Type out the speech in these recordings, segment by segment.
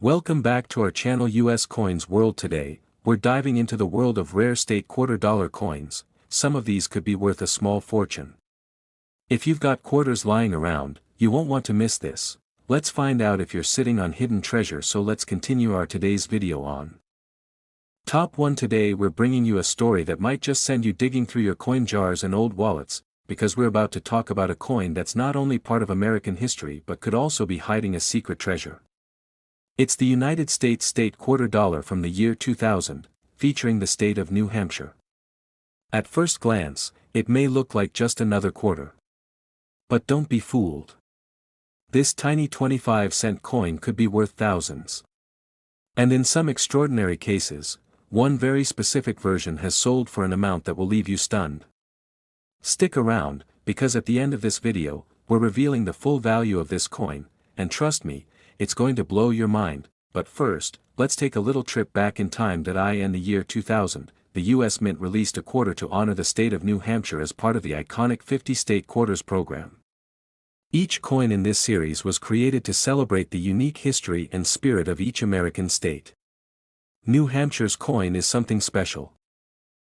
Welcome back to our channel US Coins World. Today, we're diving into the world of rare state $quarter coins. Some of these could be worth a small fortune. If you've got quarters lying around, you won't want to miss this. Let's find out if you're sitting on hidden treasure. So let's continue our today's video on Top 1. Today we're bringing you a story that might just send you digging through your coin jars and old wallets, because we're about to talk about a coin that's not only part of American history but could also be hiding a secret treasure. It's the United States state $quarter from the year 2000, featuring the state of New Hampshire. At first glance, it may look like just another quarter. But don't be fooled. This tiny 25-cent coin could be worth thousands. And in some extraordinary cases, one very specific version has sold for an amount that will leave you stunned. Stick around, because at the end of this video, we're revealing the full value of this coin, and trust me, it's going to blow your mind. But first, let's take a little trip back in time. In the year 2000, the U.S. Mint released a quarter to honor the state of New Hampshire as part of the iconic 50 State Quarters program. Each coin in this series was created to celebrate the unique history and spirit of each American state. New Hampshire's coin is something special.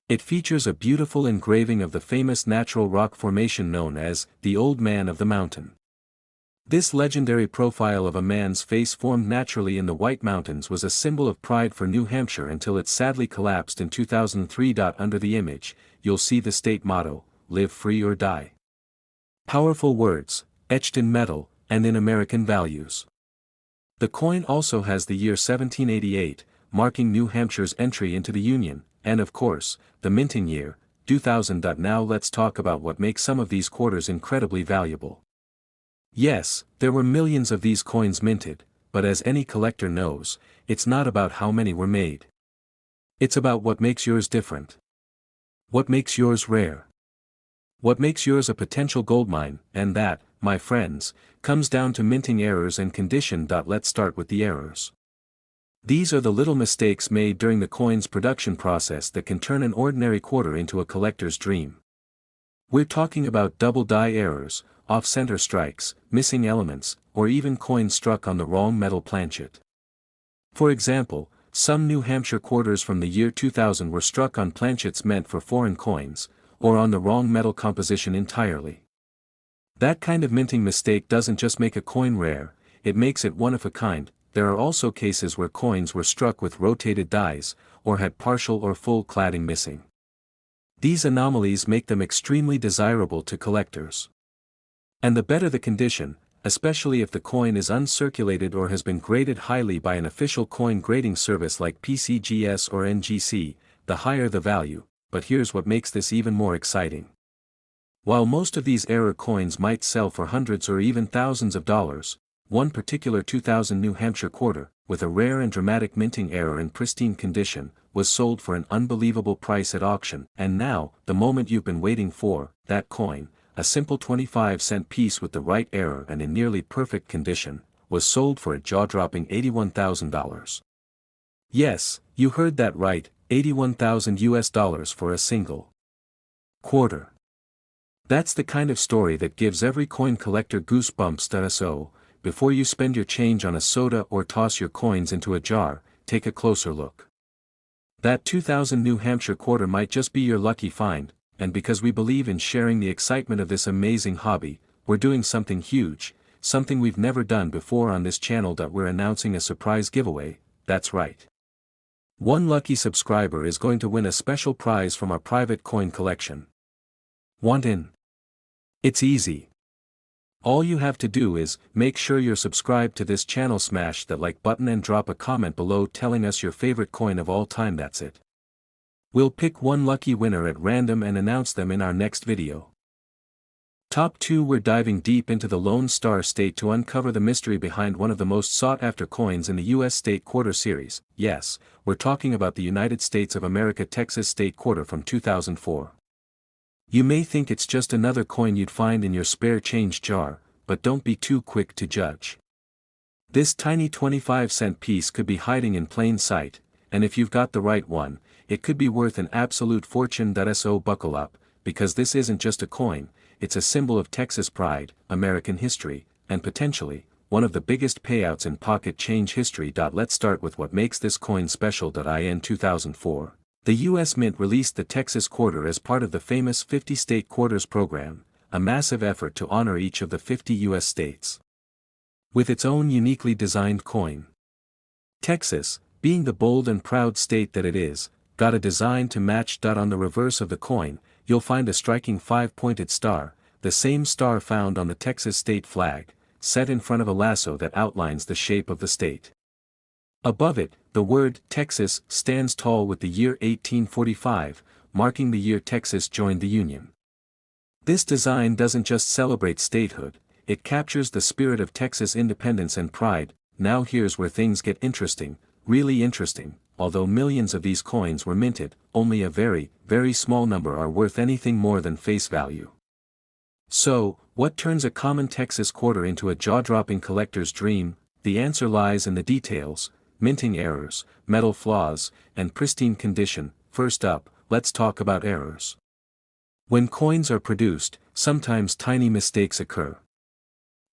It features a beautiful engraving of the famous natural rock formation known as the Old Man of the Mountain. This legendary profile of a man's face formed naturally in the White Mountains was a symbol of pride for New Hampshire until it sadly collapsed in 2003. Under the image, you'll see the state motto, "Live free or die." Powerful words, etched in metal, and in American values. The coin also has the year 1788, marking New Hampshire's entry into the Union, and of course, the minting year, 2000. Now let's talk about what makes some of these quarters incredibly valuable. Yes, there were millions of these coins minted, but as any collector knows, it's not about how many were made. It's about what makes yours different. What makes yours rare. What makes yours a potential goldmine, and that, my friends, comes down to minting errors and condition. Let's start with the errors. These are the little mistakes made during the coin's production process that can turn an ordinary quarter into a collector's dream. We're talking about double die errors, off-center strikes, missing elements, or even coins struck on the wrong metal planchet. For example, some New Hampshire quarters from the year 2000 were struck on planchets meant for foreign coins, or on the wrong metal composition entirely. That kind of minting mistake doesn't just make a coin rare, it makes it one of a kind. There are also cases where coins were struck with rotated dies, or had partial or full cladding missing. These anomalies make them extremely desirable to collectors. And the better the condition, especially if the coin is uncirculated or has been graded highly by an official coin grading service like PCGS or NGC, the higher the value. But here's what makes this even more exciting. While most of these error coins might sell for hundreds or even thousands of dollars, one particular 2000 New Hampshire quarter, with a rare and dramatic minting error in pristine condition, was sold for an unbelievable price at auction. And now, the moment you've been waiting for, that coin, a simple 25-cent piece with the right error and in nearly perfect condition, was sold for a jaw-dropping $81,000. Yes, you heard that right, $81,000 for a single quarter. That's the kind of story that gives every coin collector goosebumps. So, before you spend your change on a soda or toss your coins into a jar, take a closer look. That 2000 New Hampshire quarter might just be your lucky find, and because we believe in sharing the excitement of this amazing hobby, we're doing something huge, something we've never done before on this channel. We're announcing a surprise giveaway. That's right. One lucky subscriber is going to win a special prize from our private coin collection. Want in? It's easy. All you have to do is make sure you're subscribed to this channel, smash that like button and drop a comment below telling us your favorite coin of all time. That's it. We'll pick one lucky winner at random and announce them in our next video. Top 2. We're diving deep into the Lone Star State to uncover the mystery behind one of the most sought-after coins in the U.S. State Quarter series. Yes, we're talking about the United States of America Texas State Quarter from 2004. You may think it's just another coin you'd find in your spare change jar, but don't be too quick to judge. This tiny 25-cent piece could be hiding in plain sight, and if you've got the right one, it could be worth an absolute fortune. So buckle up, because this isn't just a coin, it's a symbol of Texas pride, American history, and potentially, one of the biggest payouts in pocket change history. Let's start with what makes this coin special. In 2004, the U.S. Mint released the Texas Quarter as part of the famous 50 State Quarters program, a massive effort to honor each of the 50 U.S. states with its own uniquely designed coin. Texas, being the bold and proud state that it is, got a design to match. On the reverse of the coin, you'll find a striking 5-pointed star, the same star found on the Texas state flag, set in front of a lasso that outlines the shape of the state. Above it, the word Texas stands tall with the year 1845, marking the year Texas joined the Union. This design doesn't just celebrate statehood, it captures the spirit of Texas independence and pride. Now here's where things get interesting, really interesting. Although millions of these coins were minted, only a very, very small number are worth anything more than face value. So, what turns a common Texas quarter into a jaw-dropping collector's dream? The answer lies in the details: minting errors, metal flaws, and pristine condition. First up, let's talk about errors. When coins are produced, sometimes tiny mistakes occur.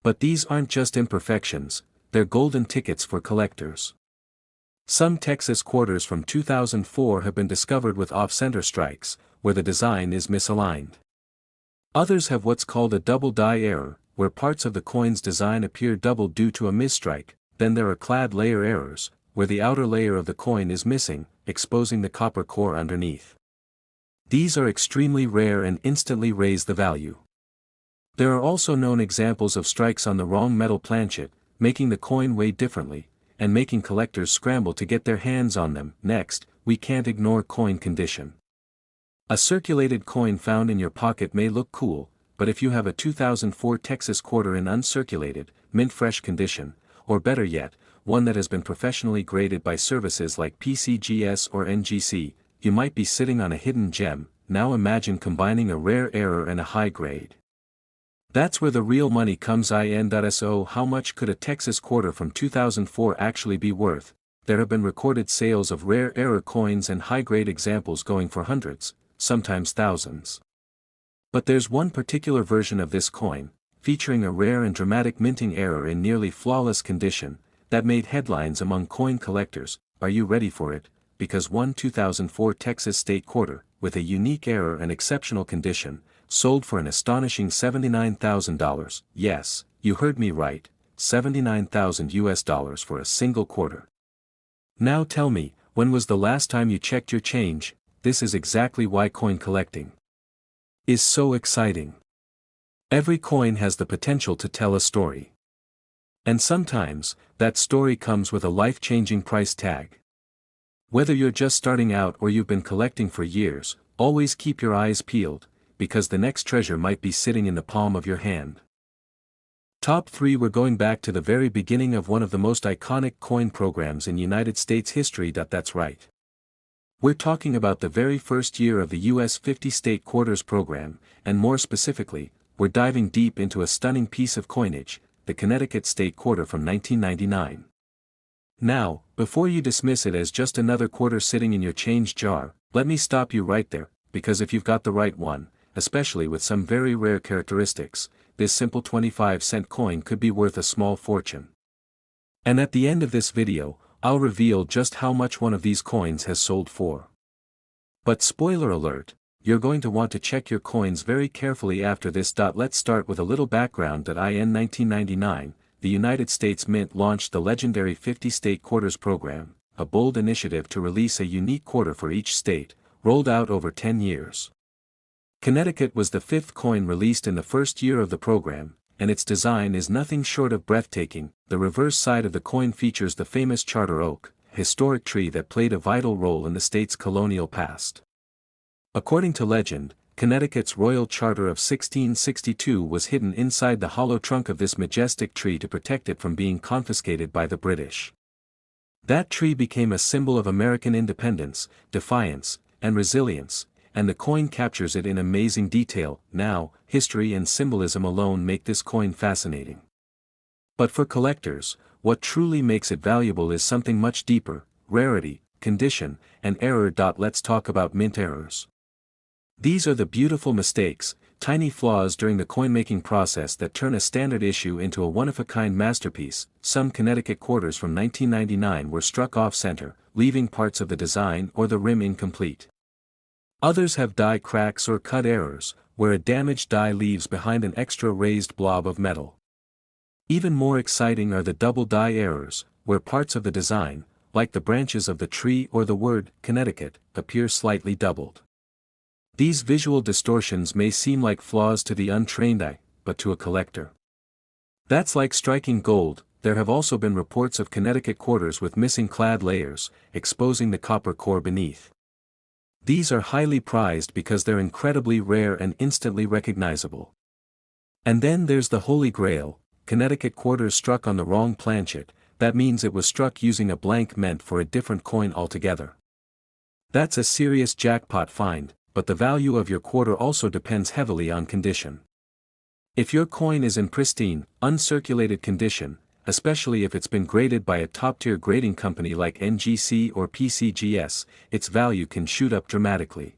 But these aren't just imperfections, they're golden tickets for collectors. Some Texas quarters from 2004 have been discovered with off-center strikes, where the design is misaligned. Others have what's called a double die error, where parts of the coin's design appear doubled due to a misstrike. Then there are clad layer errors, where the outer layer of the coin is missing, exposing the copper core underneath. These are extremely rare and instantly raise the value. There are also known examples of strikes on the wrong metal planchet, making the coin weigh differently, and making collectors scramble to get their hands on them. Next, we can't ignore coin condition. A circulated coin found in your pocket may look cool, but if you have a 2004 Texas quarter in uncirculated, mint-fresh condition, or better yet, one that has been professionally graded by services like PCGS or NGC, you might be sitting on a hidden gem. Now imagine combining a rare error and a high grade. That's where the real money comes. So how much could a Texas quarter from 2004 actually be worth? There have been recorded sales of rare error coins and high-grade examples going for hundreds, sometimes thousands. But there's one particular version of this coin, featuring a rare and dramatic minting error in nearly flawless condition, that made headlines among coin collectors. Are you ready for it? Because one 2004 Texas state quarter, with a unique error and exceptional condition, sold for an astonishing $79,000. Yes, you heard me right, $79,000 for a single quarter. Now tell me, when was the last time you checked your change? This is exactly why coin collecting is so exciting. Every coin has the potential to tell a story. And sometimes, that story comes with a life-changing price tag. Whether you're just starting out or you've been collecting for years, always keep your eyes peeled, because the next treasure might be sitting in the palm of your hand. Top 3. We're going back to the very beginning of one of the most iconic coin programs in United States history. That's right. We're talking about the very first year of the U.S. 50 State Quarters program, and more specifically, we're diving deep into a stunning piece of coinage, the Connecticut State Quarter from 1999. Now, before you dismiss it as just another quarter sitting in your change jar, let me stop you right there, because if you've got the right one, especially with some very rare characteristics, this simple 25-cent coin could be worth a small fortune. And at the end of this video, I'll reveal just how much one of these coins has sold for. But spoiler alert, you're going to want to check your coins very carefully after this. Let's start with a little background. In 1999, the United States Mint launched the legendary 50 State Quarters program, a bold initiative to release a unique quarter for each state, rolled out over 10 years. Connecticut was the fifth coin released in the first year of the program, and its design is nothing short of breathtaking. The reverse side of the coin features the famous charter oak, a historic tree that played a vital role in the state's colonial past. According to legend, Connecticut's royal charter of 1662 was hidden inside the hollow trunk of this majestic tree to protect it from being confiscated by the British. That tree became a symbol of American independence, defiance, and resilience, and the coin captures it in amazing detail. Now, history and symbolism alone make this coin fascinating. But for collectors, what truly makes it valuable is something much deeper: rarity, condition, and error. Let's talk about mint errors. These are the beautiful mistakes, tiny flaws during the coin-making process that turn a standard issue into a one-of-a-kind masterpiece. Some Connecticut quarters from 1999 were struck off-center, leaving parts of the design or the rim incomplete. Others have die cracks or cut errors, where a damaged die leaves behind an extra raised blob of metal. Even more exciting are the double die errors, where parts of the design, like the branches of the tree or the word Connecticut, appear slightly doubled. These visual distortions may seem like flaws to the untrained eye, but to a collector, that's like striking gold. There have also been reports of Connecticut quarters with missing clad layers, exposing the copper core beneath. These are highly prized because they're incredibly rare and instantly recognizable. And then there's the Holy Grail, Connecticut quarters struck on the wrong planchet. That means it was struck using a blank meant for a different coin altogether. That's a serious jackpot find, but the value of your quarter also depends heavily on condition. If your coin is in pristine, uncirculated condition, especially if it's been graded by a top-tier grading company like NGC or PCGS, its value can shoot up dramatically.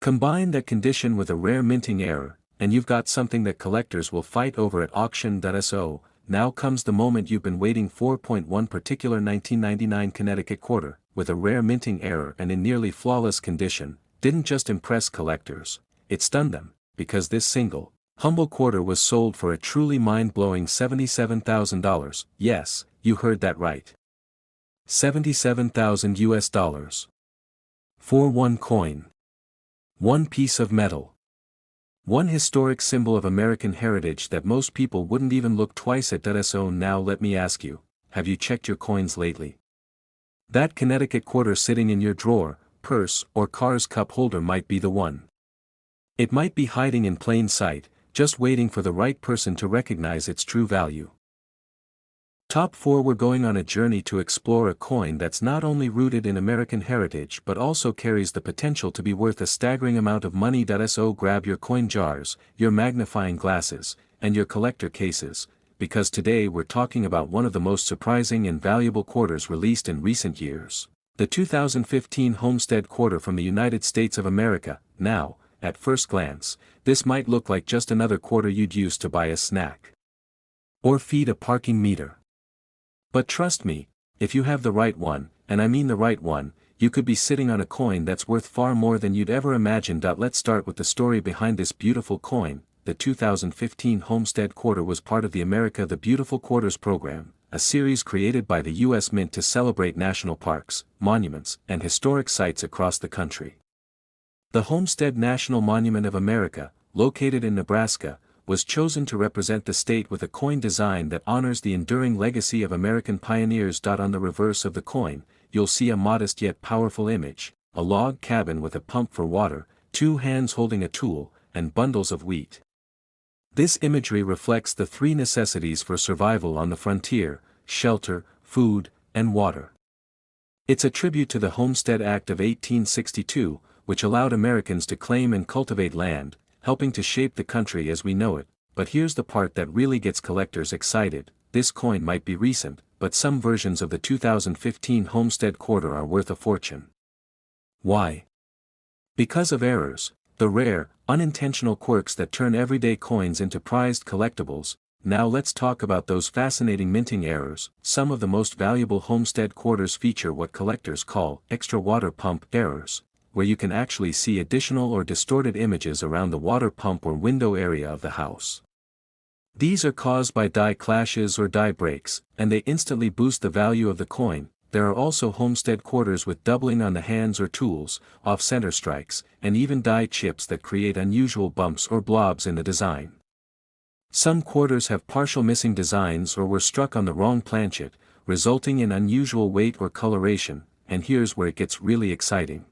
Combine that condition with a rare minting error, and you've got something that collectors will fight over at auction.so. Now comes the moment you've been waiting for. One particular 1999 Connecticut quarter, with a rare minting error and in nearly flawless condition, didn't just impress collectors, it stunned them, because this single, humble quarter was sold for a truly mind-blowing $77,000. Yes, you heard that right. $77,000 US. For one coin. One piece of metal. One historic symbol of American heritage that most people wouldn't even look twice at. So now let me ask you, have you checked your coins lately? That Connecticut quarter sitting in your drawer, purse, or car's cup holder might be the one. It might be hiding in plain sight, just waiting for the right person to recognize its true value. Top 4. We're going on a journey to explore a coin that's not only rooted in American heritage but also carries the potential to be worth a staggering amount of money. So grab your coin jars, your magnifying glasses, and your collector cases, because today we're talking about one of the most surprising and valuable quarters released in recent years. The 2015 Homestead Quarter from the United States of America. Now, at first glance, this might look like just another quarter you'd use to buy a snack or feed a parking meter. But trust me, if you have the right one, and I mean the right one, you could be sitting on a coin that's worth far more than you'd ever imagined. Let's start with the story behind this beautiful coin. The 2015 Homestead Quarter was part of the America the Beautiful Quarters program, a series created by the U.S. Mint to celebrate national parks, monuments, and historic sites across the country. The Homestead National Monument of America, located in Nebraska, was chosen to represent the state with a coin design that honors the enduring legacy of American pioneers. On the reverse of the coin, you'll see a modest yet powerful image, a log cabin with a pump for water, two hands holding a tool, and bundles of wheat. This imagery reflects the three necessities for survival on the frontier: shelter, food, and water. It's a tribute to the Homestead Act of 1862, which allowed Americans to claim and cultivate land, helping to shape the country as we know it. But here's the part that really gets collectors excited: this coin might be recent, but some versions of the 2015 Homestead Quarter are worth a fortune. Why? Because of errors, the rare, unintentional quirks that turn everyday coins into prized collectibles. Now let's talk about those fascinating minting errors. Some of the most valuable Homestead Quarters feature what collectors call extra water pump errors, where you can actually see additional or distorted images around the water pump or window area of the house. These are caused by die clashes or die breaks, and they instantly boost the value of the coin. There are also Homestead Quarters with doubling on the hands or tools, off-center strikes, and even die chips that create unusual bumps or blobs in the design. Some quarters have partial missing designs or were struck on the wrong planchet, resulting in unusual weight or coloration, and here's where it gets really exciting.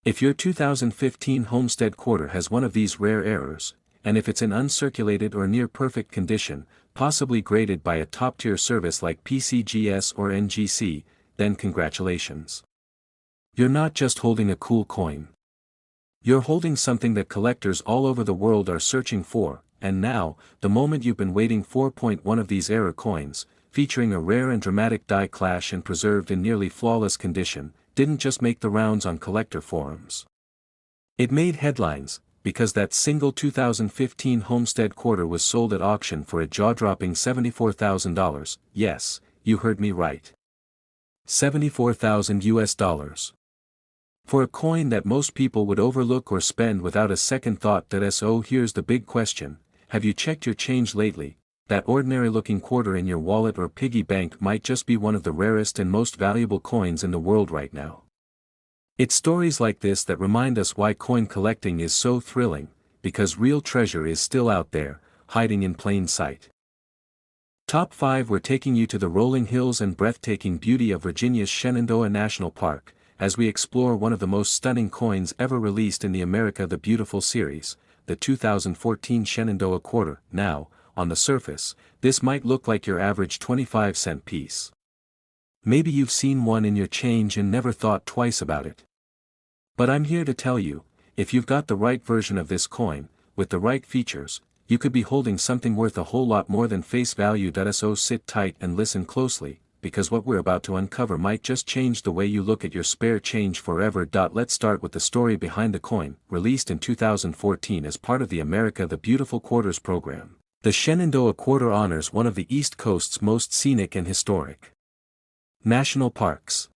If your 2015 Homestead Quarter has one of these rare errors, and if it's in uncirculated or near perfect condition, possibly graded by a top-tier service like PCGS or NGC, then congratulations. You're not just holding a cool coin. You're holding something that collectors all over the world are searching for, and now, the moment you've been waiting for. One of these error coins, featuring a rare and dramatic die clash and preserved in nearly flawless condition, didn't just make the rounds on collector forums. It made headlines, because that single 2015 Homestead quarter was sold at auction for a jaw-dropping $74,000, yes, you heard me right. 74,000 US dollars. For a coin that most people would overlook or spend without a second thought. So here's the big question, have you checked your change lately? That ordinary-looking quarter in your wallet or piggy bank might just be one of the rarest and most valuable coins in the world right now. It's stories like this that remind us why coin collecting is so thrilling, because real treasure is still out there, hiding in plain sight. Top 5. We're taking you to the rolling hills and breathtaking beauty of Virginia's Shenandoah National Park, as we explore one of the most stunning coins ever released in the America the Beautiful series, the 2014 Shenandoah Quarter. Now, on the surface, this might look like your average 25-cent piece. Maybe you've seen one in your change and never thought twice about it. But I'm here to tell you, if you've got the right version of this coin, with the right features, you could be holding something worth a whole lot more than face value. So sit tight and listen closely, because what we're about to uncover might just change the way you look at your spare change forever. Let's start with the story behind the coin. Released in 2014 as part of the America the Beautiful Quarters program, the Shenandoah Quarter honors one of the East Coast's most scenic and historic national parks.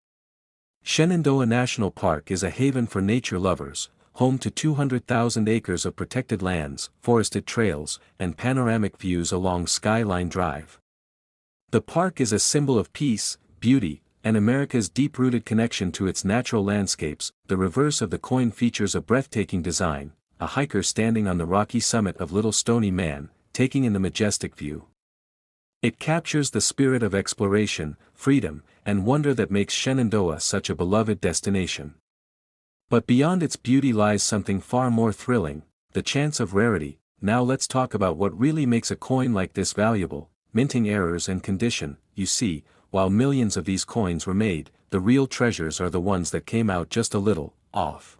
Shenandoah National Park is a haven for nature lovers, home to 200,000 acres of protected lands, forested trails, and panoramic views along Skyline Drive. The park is a symbol of peace, beauty, and America's deep-rooted connection to its natural landscapes. The reverse of the coin features a breathtaking design, a hiker standing on the rocky summit of Little Stony Man, taking in the majestic view. It captures the spirit of exploration, freedom, and wonder that makes Shenandoah such a beloved destination. But beyond its beauty lies something far more thrilling, the chance of rarity. Now let's talk about what really makes a coin like this valuable: minting errors and condition. You see, while millions of these coins were made, the real treasures are the ones that came out just a little off.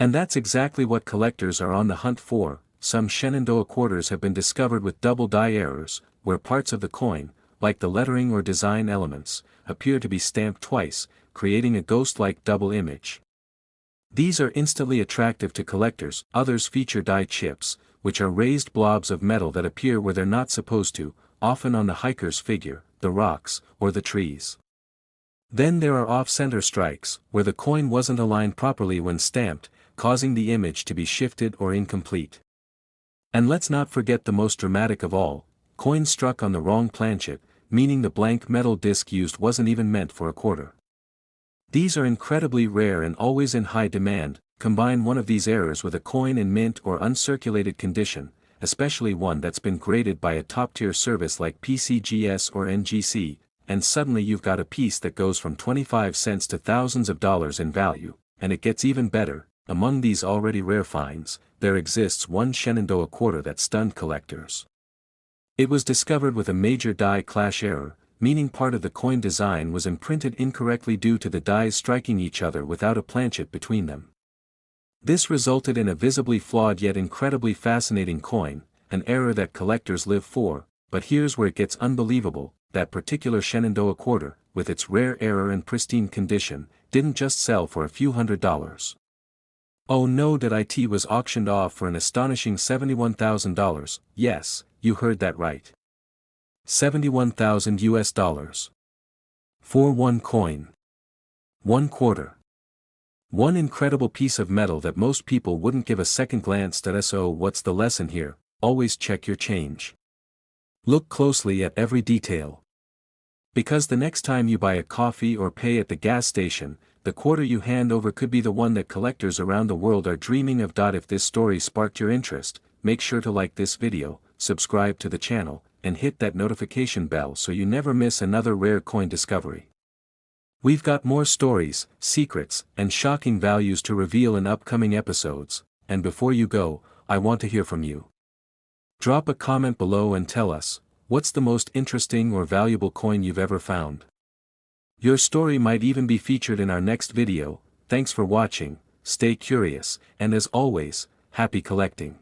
And that's exactly what collectors are on the hunt for. Some Shenandoah quarters have been discovered with double die errors, where parts of the coin, like the lettering or design elements, appear to be stamped twice, creating a ghost-like double image. These are instantly attractive to collectors. Others feature die chips, which are raised blobs of metal that appear where they're not supposed to, often on the hiker's figure, the rocks, or the trees. Then there are off-center strikes, where the coin wasn't aligned properly when stamped, causing the image to be shifted or incomplete. And let's not forget the most dramatic of all, coins struck on the wrong planchet, meaning the blank metal disc used wasn't even meant for a quarter. These are incredibly rare and always in high demand. Combine one of these errors with a coin in mint or uncirculated condition, especially one that's been graded by a top-tier service like PCGS or NGC, and suddenly you've got a piece that goes from 25 cents to thousands of dollars in value. And it gets even better. Among these already rare finds, there exists one Shenandoah quarter that stunned collectors. It was discovered with a major die clash error, meaning part of the coin design was imprinted incorrectly due to the dies striking each other without a planchet between them. This resulted in a visibly flawed yet incredibly fascinating coin, an error that collectors live for. But here's where it gets unbelievable: that particular Shenandoah quarter, with its rare error and pristine condition, didn't just sell for a few $100s. Oh no, it was auctioned off for an astonishing $71,000, yes, you heard that right. 71,000 US dollars. For one coin. One quarter. One incredible piece of metal that most people wouldn't give a second glance at. So what's the lesson here? Always check your change. Look closely at every detail. Because the next time you buy a coffee or pay at the gas station, the quarter you hand over could be the one that collectors around the world are dreaming of. If this story sparked your interest, make sure to like this video, subscribe to the channel, and hit that notification bell so you never miss another rare coin discovery. We've got more stories, secrets, and shocking values to reveal in upcoming episodes, and before you go, I want to hear from you. Drop a comment below and tell us, what's the most interesting or valuable coin you've ever found? Your story might even be featured in our next video. Thanks for watching, stay curious, and as always, happy collecting.